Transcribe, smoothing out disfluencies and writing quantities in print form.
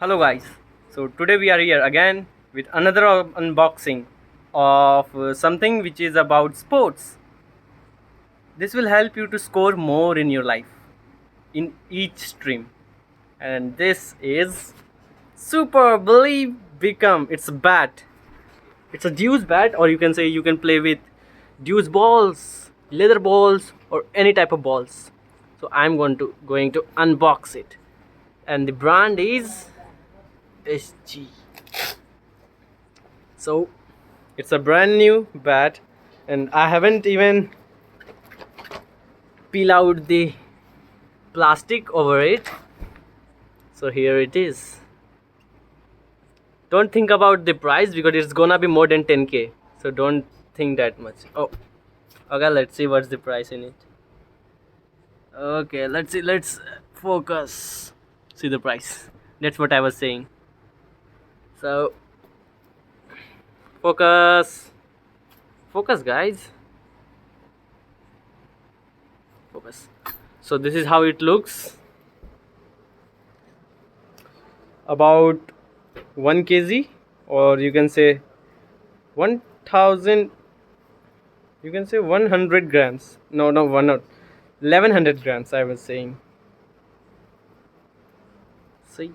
Hello guys, so today we are here again with another unboxing of something which is about sports. This will help you to score more in your life in each stream. And this is Super Believe Become. It's a bat. It's a deuce bat, or you can say you can play with deuce balls, leather balls, or any type of balls. So I'm going to unbox it. And the brand is SG. So it's a brand new bat, and I haven't even peel out the plastic over it. So here it is. Don't think about the price because it's gonna be more than 10k. So don't think that much. Oh, okay. Let's see what's the price in it. Okay, let's see. Let's focus. See the price. That's what I was saying. So focus, focus, guys. Focus. So this is how it looks. About 1 kg, or you can say 1000, you can say 100 grams. No, one not 1100 grams, I was saying. See,